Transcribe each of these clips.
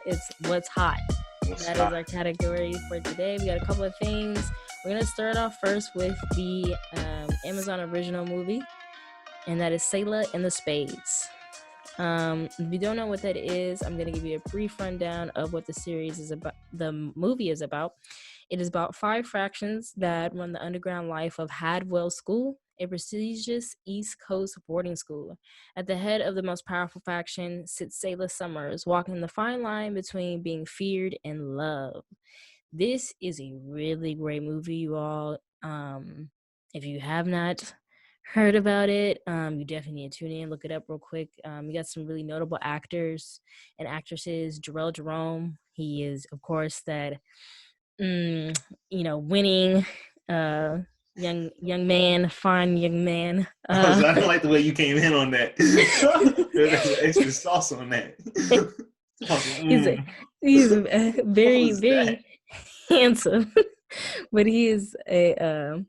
It's what's hot. That is our category for today. We got a couple of things. We're going to start off first with the Amazon original movie, and that is Selah and the Spades. If you don't know what that is, I'm going to give you a brief rundown of what the series is about. The movie is about. It is about 5 fractions that run the underground life of Hadwell School, a prestigious East Coast boarding school. At the head of the most powerful faction sits Selah Summers, walking the fine line between being feared and loved. This is a really great movie, you all. If you have not heard about it, you definitely need to tune in, look it up real quick. You got some really notable actors and actresses. Jarrell Jerome, he is, of course, that winning young man, fine young man. I don't like the way you came in on that. There's extra sauce on that. He's very, very handsome, but he is a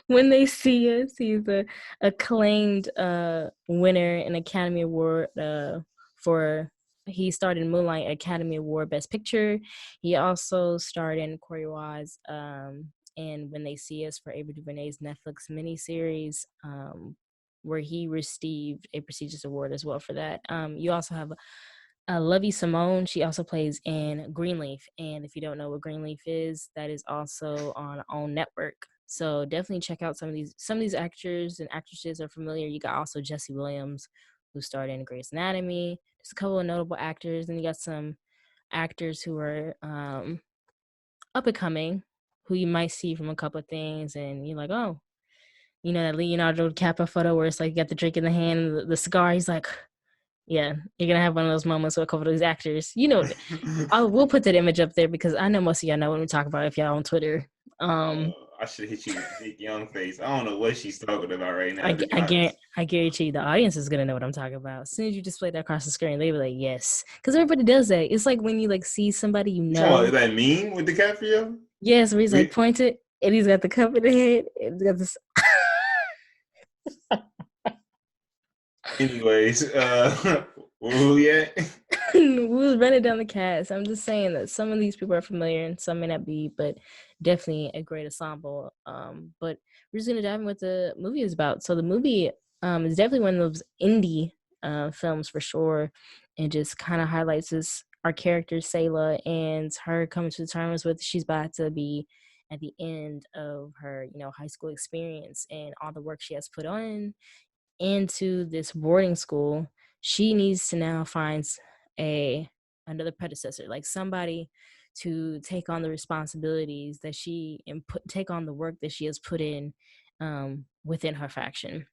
When They See Us, he's a acclaimed winner, an Academy Award he starred in Moonlight, Academy Award Best Picture. He also starred in Corey Wise and When They See Us for Ava DuVernay's Netflix miniseries, where he received a prestigious award as well for that. You also have Lovie Simone. She also plays in Greenleaf, and if you don't know what Greenleaf is, that is also on OWN network. So definitely check out some of these actors and actresses are familiar. You got also Jesse Williams, who starred in Grey's Anatomy. Just a couple of notable actors, and you got some actors who are up and coming, who you might see from a couple of things, and you're like, oh, you know that Leonardo DiCaprio photo where it's like you got the drink in the hand and the cigar. He's like, yeah, you're gonna have one of those moments with a couple of these actors. We'll put that image up there because I know most of y'all know what we talk about if y'all on Twitter. I should hit you with a big young face. I don't know what she's talking about right now. I guarantee you the audience is gonna know what I'm talking about. As soon as you display that across the screen, they be like, yes, because everybody does that. It's like when you like see somebody you know. Is that meme with DiCaprio? Yes, where he's like pointed and he's got the cup in the head and he's got this. Anyways, where we at? We was running down the cast. I'm just saying that some of these people are familiar and some may not be, but definitely a great ensemble. But we're just gonna dive in what the movie is about. So the movie is definitely one of those indie films for sure, and just kind of highlights our character Selah and her coming to terms with she's about to be at the end of her high school experience and all the work she has put on into this boarding school. She needs to now find another predecessor, like somebody to take on the responsibilities that take on the work that she has put in within her faction.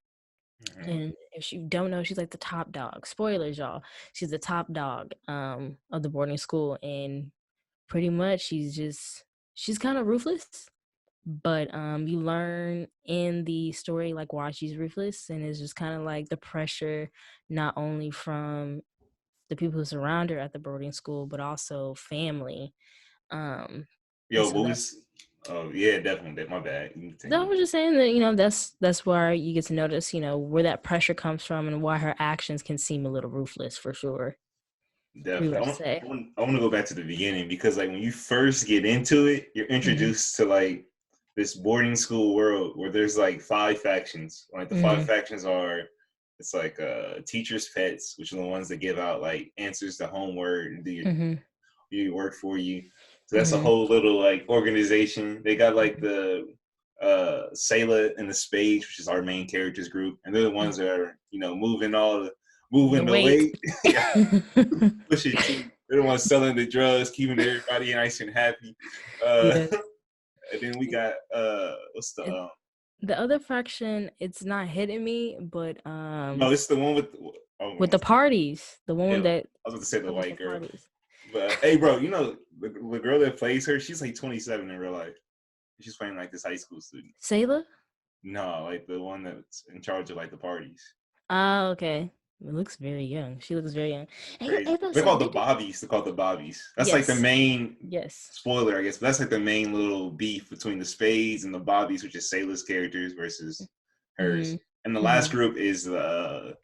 Mm-hmm. And if you don't know, she's like the top dog. Spoilers, y'all. She's the top dog of the boarding school, and pretty much she's kind of ruthless. But you learn in the story like why she's ruthless, and it's just kind of like the pressure not only from the people who surround her at the boarding school, but also family. Oh yeah, definitely. My bad. I was just saying that that's where you get to notice where that pressure comes from and why her actions can seem a little ruthless for sure. Definitely. I want to go back to the beginning because like when you first get into it, you're introduced to like this boarding school world where there's like 5 factions. Like the 5 factions are, it's like teachers' pets, which are the ones that give out like answers to homework and do your work for you. So that's a whole little like organization. They got like the Selah and the Spades, which is our main characters group, and they're the ones that are moving the weight. Pushing. They're the ones selling the drugs, keeping everybody nice and happy. And then we got what's the other faction? It's not hitting me, but no, it's the one with the parties. The one that I was going to say the white girl. Parties. But hey, bro, the girl that plays her, she's like 27 in real life. She's playing like this high school student. Selah? No, like the one that's in charge of like the parties. Oh, okay. It looks very young. She looks very young. They're called the Bobbies. They're called the Bobbies. That's like the main spoiler, I guess. But that's like the main little beef between the Spades and the Bobbies, which is Selah's characters versus hers. And the last group is the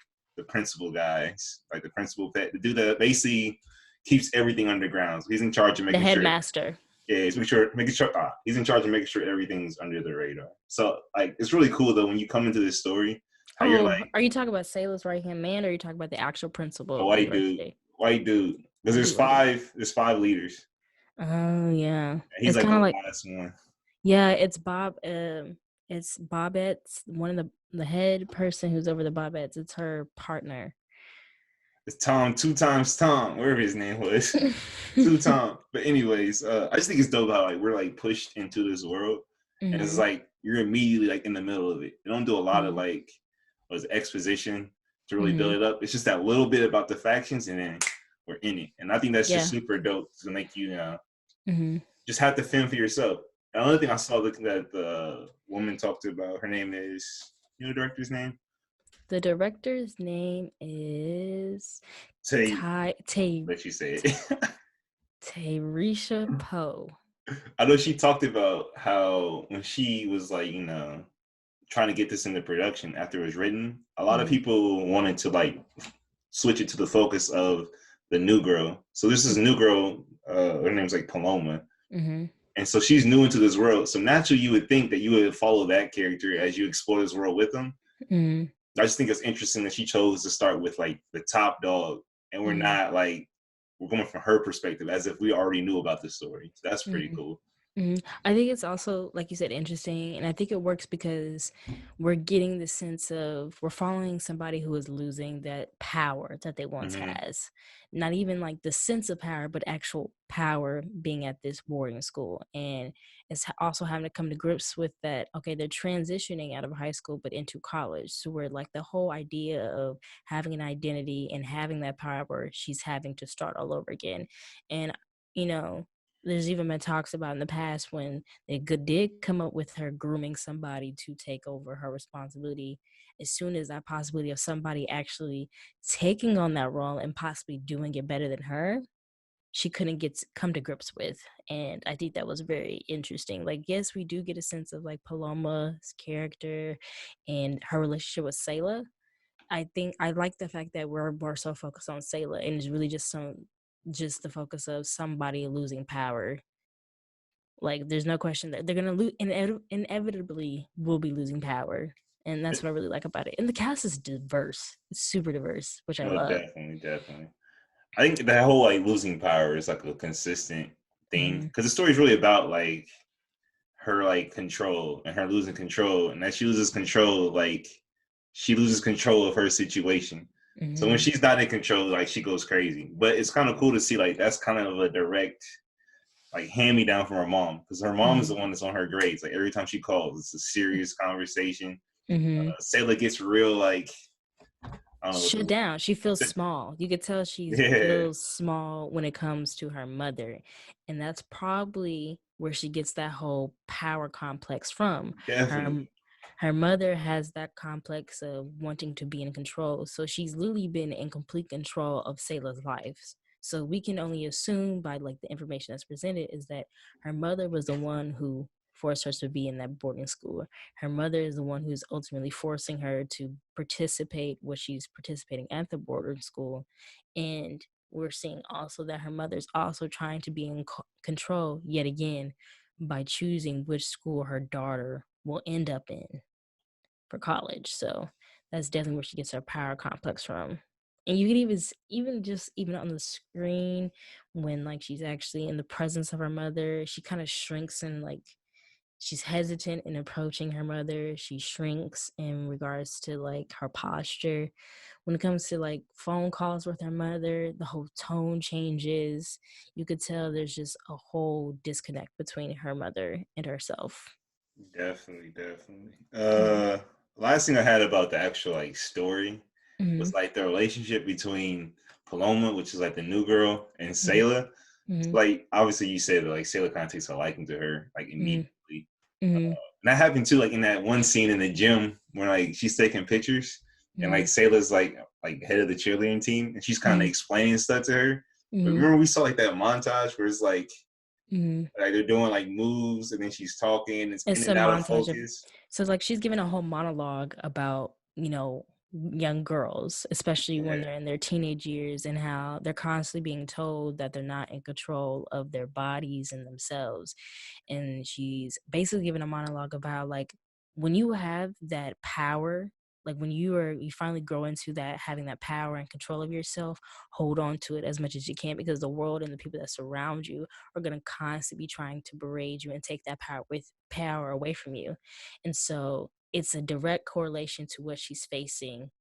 the principal guys, like the principal pet, the dude that basically keeps everything underground. So he's in charge of The making sure. headmaster. Yeah, he's he's in charge of making sure everything's under the radar. So like it's really cool though when you come into this story, how you're like, are you talking about Selah's right hand man, or are you talking about the actual principal a of the white dude, university? because there's five leaders. Oh yeah, He's it's like kind the of like, last one. yeah, it's Bob. It's Bobette's one of the head person who's over the Bobettes. It's her partner. It's Tom, two times Tom, wherever his name was. Two Tom. But anyways, I just think it's dope how like we're like pushed into this world, and it's like you're immediately like in the middle of it. They don't do a lot of like was exposition to really build it up. It's just that little bit about the factions, and then we're in it. And I think that's just super dope to make you just have to fend for yourself. Another thing I saw that the woman talked about, her name is, you know the director's name? The director's name is Let you say it. Tarisha Poe. I know she talked about how when she was like, trying to get this into production after it was written, a lot of people wanted to like switch it to the focus of the new girl. So this is a new girl. Her name's like Paloma. And so she's new into this world. So naturally you would think that you would follow that character as you explore this world with them. I just think it's interesting that she chose to start with like the top dog, and we're not like, we're going from her perspective as if we already knew about this story. So that's pretty cool. I think it's also, like you said, interesting, and I think it works because we're getting the sense of we're following somebody who is losing that power that they once has. Not even like the sense of power, but actual power being at this boarding school. And it's also having to come to grips with that, okay, they're transitioning out of high school but into college. So we're like the whole idea of having an identity and having that power, she's having to start all over again. And, there's even been talks about in the past when they did come up with her grooming somebody to take over her responsibility. As soon as that possibility of somebody actually taking on that role and possibly doing it better than her, she couldn't come to grips with. And I think that was very interesting. Like, yes, we do get a sense of like Paloma's character and her relationship with Selah. I think I like the fact that we're more so focused on Selah, and it's really just the focus of somebody losing power. Like, there's no question that they're gonna lose, inevitably will be losing power, and that's what I really like about it. And the cast is diverse; it's super diverse, which I love. Definitely. I think that whole like losing power is like a consistent theme, because the story is really about like her like control and her losing control, and as she loses control, like she loses control of her situation. So when she's not in control, like she goes crazy. But it's kind of cool to see like that's kind of a direct like hand me down from her mom, because her mom is the one that's on her grades. Like every time she calls, it's a serious conversation. Selah gets real like, I don't know, shut down. She feels small. You could tell she feels small when it comes to her mother, and that's probably where she gets that whole power complex from. Definitely. Her mother has that complex of wanting to be in control, so she's literally been in complete control of Selah's life. So we can only assume by like the information that's presented is that her mother was the one who forced her to be in that boarding school. Her mother is the one who's ultimately forcing her to participate what she's participating at the boarding school. And we're seeing also that her mother's also trying to be in control yet again by choosing which school her daughter will end up in for college. So that's definitely where she gets her power complex from. And you can even on the screen when like she's actually in the presence of her mother, she kind of shrinks and like she's hesitant in approaching her mother. She shrinks in regards to like her posture. When it comes to like phone calls with her mother, the whole tone changes. You could tell there's just a whole disconnect between her mother and herself. Definitely. Last thing I had about the actual like story was like the relationship between Paloma, which is like the new girl, and Selah. Like obviously you said that like Selah kind of takes a liking to her like immediately. And that happened too, like in that one scene in the gym where like she's taking pictures and like Selah's like head of the cheerleading team, and she's kind of explaining stuff to her. But remember we saw like that montage where it's like they're doing like moves and then she's talking. It's in and out of focus. So like she's giving a whole monologue about young girls, especially when Yeah. they're in their teenage years, and how they're constantly being told that they're not in control of their bodies and themselves. And she's basically giving a monologue about like when you have that power, like when you finally grow into that, having that power and control of yourself, hold on to it as much as you can, because the world and the people that surround you are going to constantly be trying to berate you and take that power away from you. And so it's a direct correlation to what she's facing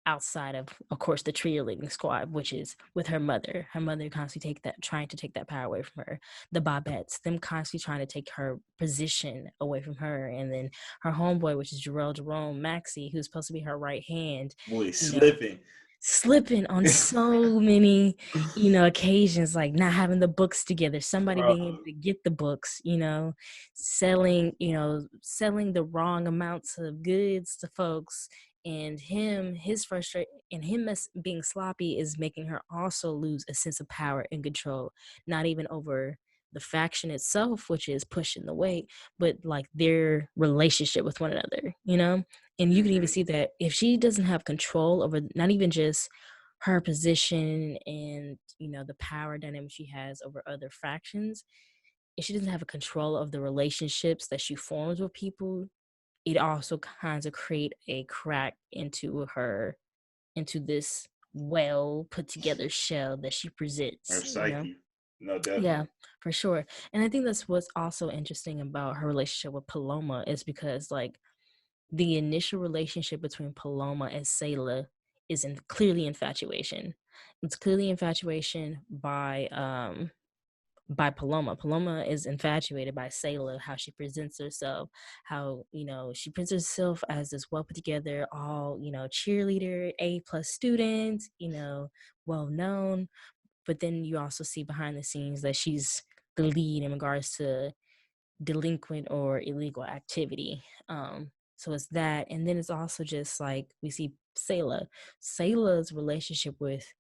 outside of course, the cheerleading squad, which is with her mother constantly trying to take that power away from her, the Bobettes, them constantly trying to take her position away from her, and then her homeboy, which is Jerome Maxey, who's supposed to be her right hand, Boy, you know, slipping. slipping on so many, occasions, like not having the books together, somebody Bro, being able to get the books, selling the wrong amounts of goods to folks, and his frustration and being sloppy is making her also lose a sense of power and control, not even over the faction itself, which is pushing the weight, but like their relationship with one another, and you can even mm-hmm. see that if she doesn't have control over not even just her position and the power dynamic she has over other factions, if she doesn't have a control of the relationships that she forms with people, it also kinds of create a crack into this well put together shell that she Her presents. psyche. No, Yeah, definitely. for sure. And I think that's what's also interesting about her relationship with Paloma, is because like the initial relationship between Paloma and Selah is clearly infatuation. It's clearly infatuation by Paloma. Paloma is infatuated by Selah, how she presents herself, how, she presents herself as this well put together, all, cheerleader, A+ student, well known. But then you also see behind the scenes that she's the lead in regards to delinquent or illegal activity. So it's that. And then it's also just like we see Selah's relationship with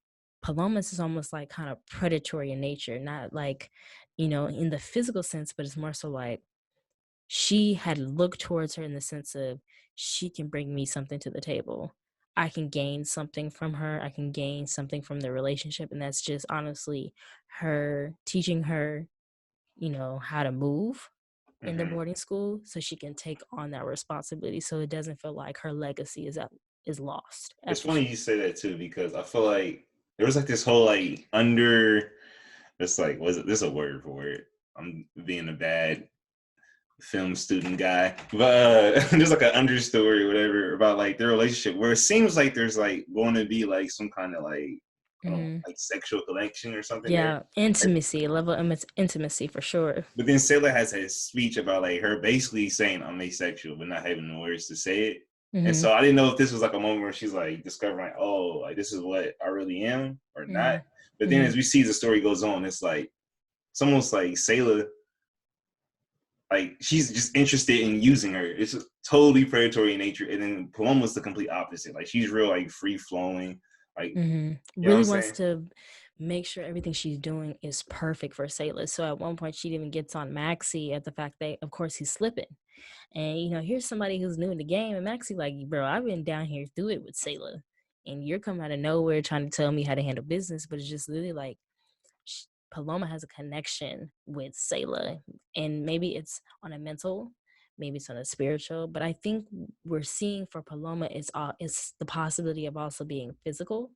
Palomas is almost like kind of predatory in nature, not like, in the physical sense, but it's more so like she had looked towards her in the sense of she can bring me something to the table. I can gain something from her. I can gain something from the relationship. And that's just honestly her teaching her, how to move in the Mm-hmm. boarding school, so she can take on that responsibility, so it doesn't feel like her legacy is lost It's after funny she. you say that too, because I feel like there was like this whole like under. It's like, was it? There's a word for it. I'm being a bad film student guy, but there's like an understory or whatever about like their relationship where it seems like there's like going to be like some kind of like, I don't know, Hmm. like sexual connection or something there. Yeah, intimacy, a level of intimacy for sure. But then Selah has a speech about like her basically saying I'm asexual, but not having the words to say it. And Hmm. so I didn't know if this was like a moment where she's like discovering like, oh, like this is what I really am or not. Hmm. But then Hmm. as we see the story goes on, it's almost like Selah, like she's just interested in using her. It's totally predatory in nature. And then Paloma's the complete opposite. Like she's real like free flowing. Like, Hmm. you know what I'm Really wants saying? to make sure everything she's doing is perfect for Sayla. So at one point she even gets on Maxie at the fact that of course he's slipping. And here's somebody who's new in the game, and Maxie like, bro, I've been down here through it with Sayla, and you're coming out of nowhere trying to tell me how to handle business. But it's just literally like Paloma has a connection with Sayla, and maybe it's on a mental, maybe it's on a spiritual, but I think we're seeing for Paloma is the possibility of also being physical.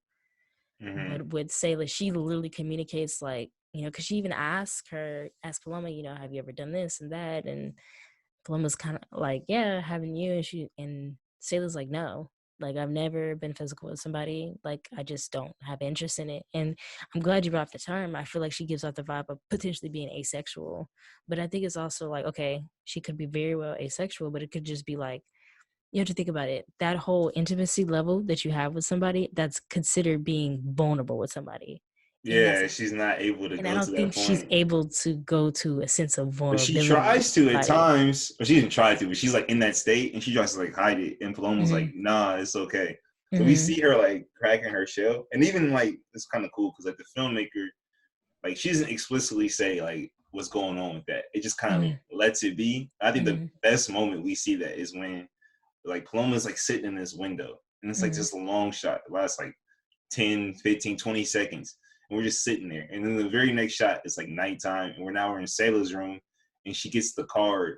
Mm-hmm. But with Sayla, she literally communicates like, because she even asks Paloma, have you ever done this and that? And Paloma's kind of like, yeah, haven't you? And Sayla's like, no, like I've never been physical with somebody. Like I just don't have interest in it. And I'm glad you brought up the term. I feel like she gives off the vibe of potentially being asexual. But I think it's also like, okay, she could be very well asexual, but it could just be like, you have to think about it. That whole intimacy level that you have with somebody, that's considered being vulnerable with somebody. And that's Yeah, she's not able to and I go to don't think that she's point. able to go to a sense of But she vulnerability with tries to at somebody. times, or she didn't try to, but she's like in that state and she tries to like hide it. And Paloma's Mm-hmm. like, nah, it's okay. So we Mm-hmm. see her like cracking her shell. And even like, it's kind of cool because like the filmmaker, like she doesn't explicitly say like what's going on with that. It just kind of Mm-hmm. lets it be. I think the Mm-hmm. best moment we see that is when like Paloma's like sitting in this window and it's like just a long shot. It lasts like 10, 15, 20 seconds. And we're just sitting there. And then the very next shot, it's like nighttime, and we're in Selah's room, and she gets the card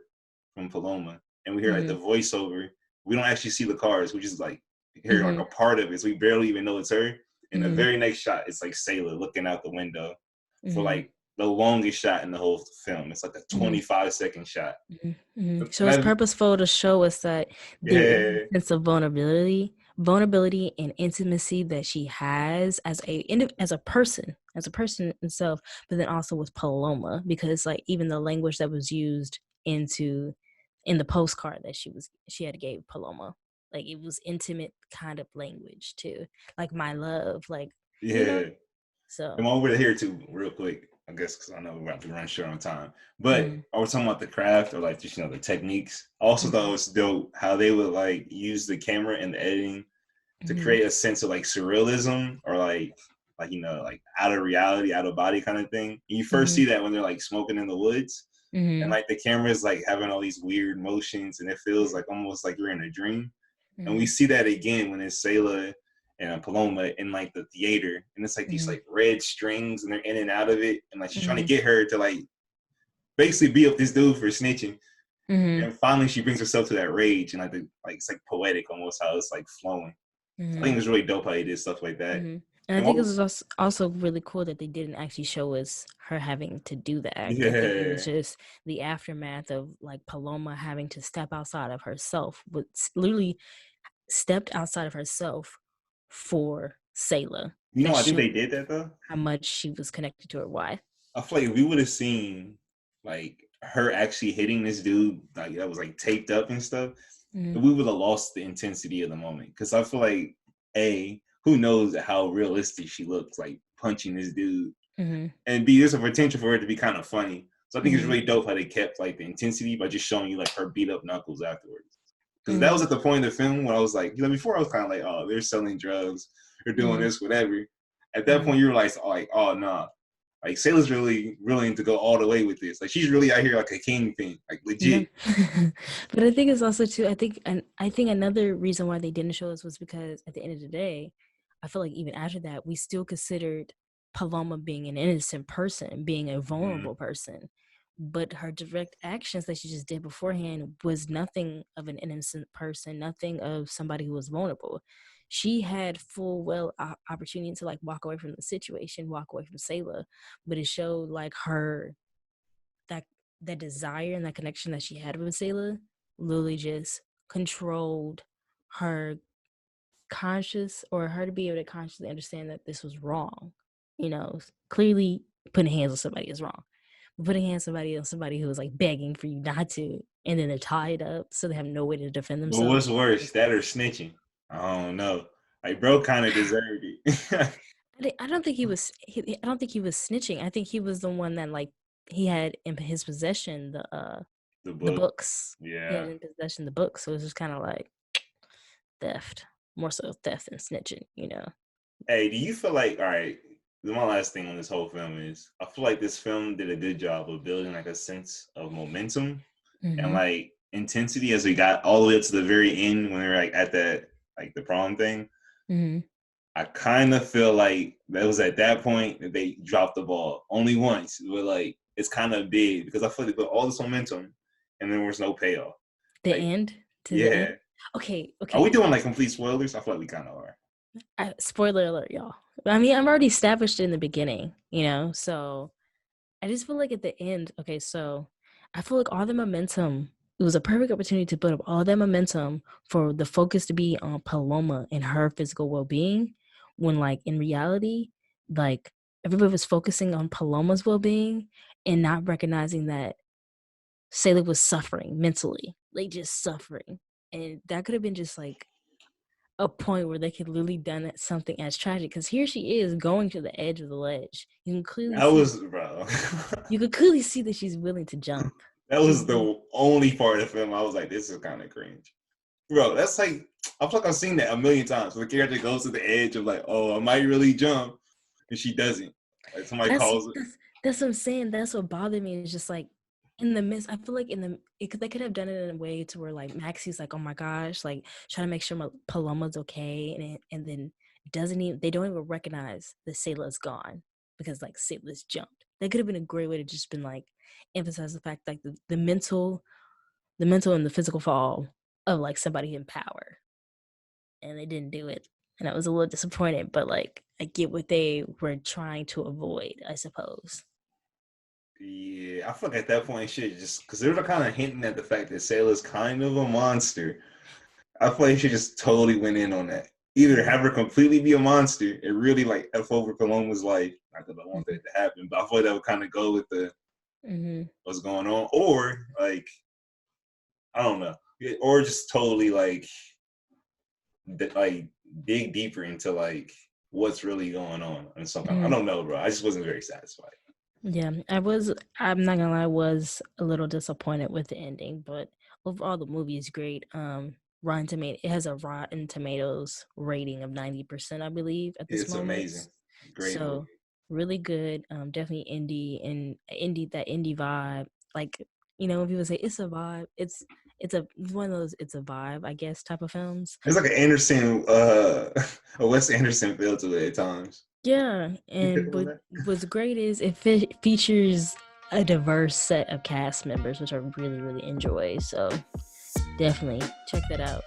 from Paloma. And we hear like the voiceover. We don't actually see the cards. We just like hear like a part of it. So we barely even know it's her. And the very next shot, it's like Selah looking out the window for like the longest shot in the whole film. It's like a 25-second shot. So it's purposeful to show us that there is a sense of vulnerability and intimacy that she has as a person itself, but then also with Paloma, because like even the language that was used in the postcard that she had gave Paloma, like it was intimate kind of language too, like my love, like you know? So I'm over here too, real quick, I guess, because I know we're about to run short on time. But I was talking about the craft or like just the techniques. I also thought it was dope how they would like use the camera and the editing to create a sense of like surrealism or like like out of reality, out of body kind of thing. And you first see that when they're like smoking in the woods. And like the camera is like having all these weird motions, and it feels like almost like you're in a dream. And we see that again when it's Selah and Paloma in like the theater, and it's like these like red strings, and they're in and out of it, and like she's trying to get her to like basically beat up this dude for snitching. And finally she brings herself to that rage, and it's like poetic almost how it's like flowing. I think it was really dope how they did stuff like that. And I think it was also really cool that they didn't actually show us her having to do the act. I think it was just the aftermath of like Paloma having to step outside of herself, but literally stepped outside of herself for Selah. I think they did that though. How much she was connected to her wife. I feel like if we would have seen like her actually hitting this dude like that was like taped up and stuff, we would have lost the intensity of the moment. Because I feel like who knows how realistic she looks like punching this dude, and B, there's a potential for it to be kind of funny. So I think it's really dope how they kept like the intensity by just showing you like her beat up knuckles afterwards. Because that was at the point of the film when I was like, before I was kind of like, oh, they're selling drugs, they're doing this, whatever. At that point, you realize, oh, nah. Like, Selah's really willing to go all the way with this. Like, she's really out here like a kingpin, like legit. But I think it's also, too, I think another reason why they didn't show us was because at the end of the day, I feel like even after that, we still considered Paloma being an innocent person, being a vulnerable person. But her direct actions that she just did beforehand was nothing of an innocent person, nothing of somebody who was vulnerable. She had full opportunity to like walk away from the situation, walk away from Selah, but it showed like her that desire and that connection that she had with Selah literally just controlled her conscious, or her to be able to consciously understand that this was wrong. Clearly putting hands on somebody is wrong. Putting hands on somebody who was like begging for you not to, and then they're tied up so they have no way to defend themselves. But what's worse, that or snitching? I don't know. Like, bro kind of deserved it. I don't think he was snitching. I think he was the one that like he had in his possession the books. Yeah. He had in possession the books. So it was just kind of like theft. More so theft than snitching, Hey, do you feel like, all right, my last thing on this whole film is I feel like this film did a good job of building like a sense of momentum and like intensity as we got all the way up to the very end when we were like at that like the prom thing. I kind of feel like that was at that point that they dropped the ball only once, but like it's kind of big because I feel like they put all this momentum and then there was no payoff. The like, end? The end? Okay. Are we doing like complete spoilers? I feel like we kind of are. Spoiler alert, y'all. I mean, I'm already established in the beginning, so I just feel like at the end, okay, so I feel like all the momentum, it was a perfect opportunity to put up all that momentum for the focus to be on Paloma and her physical well-being, when like in reality, like everybody was focusing on Paloma's well-being and not recognizing that Selah was suffering mentally, like just suffering. And that could have been just like a point where they could literally done something as tragic, because here she is going to the edge of the ledge. You can clearly bro. You could clearly see that she's willing to jump. That was the only part of the film I was like, this is kind of cringe. Bro, that's like, I feel like I've seen that a million times. The character goes to the edge of like, oh, I might really jump, and she doesn't. Like somebody calls it. That's what I'm saying. That's what bothered me. It's just like, in the midst, I feel like they could have done it in a way to where like Maxi's like, oh my gosh, like trying to make sure Paloma's okay, and then they don't even recognize that Selah's gone because like Selah's jumped. That could have been a great way to just been like emphasize the fact like the mental and the physical fall of like somebody in power, and they didn't do it, and I was a little disappointed. But like I get what they were trying to avoid, I suppose. Yeah, I feel like at that point, shit, just because they were kind of hinting at the fact that Salah's kind of a monster. I feel like she just totally went in on that. Either have her completely be a monster and really like F over Paloma's life, not that I want that to happen, but I feel like that would kind of go with the what's going on, or like I don't know, or just totally like dig deeper into like what's really going on and something. I don't know, bro. I just wasn't very satisfied. Yeah, I'm not gonna lie, I was a little disappointed with the ending, but overall the movie is great. It has a Rotten Tomatoes rating of 90%, I believe, at this It's moment. amazing. Great So movie. really good. Definitely indie vibe. Like, when people say it's a vibe, it's one of those it's a vibe, I guess, type of films. It's like an Anderson, a Wes Anderson feel to it at times. Yeah, and what's great is it features a diverse set of cast members, which I really, really enjoy. So definitely check that out.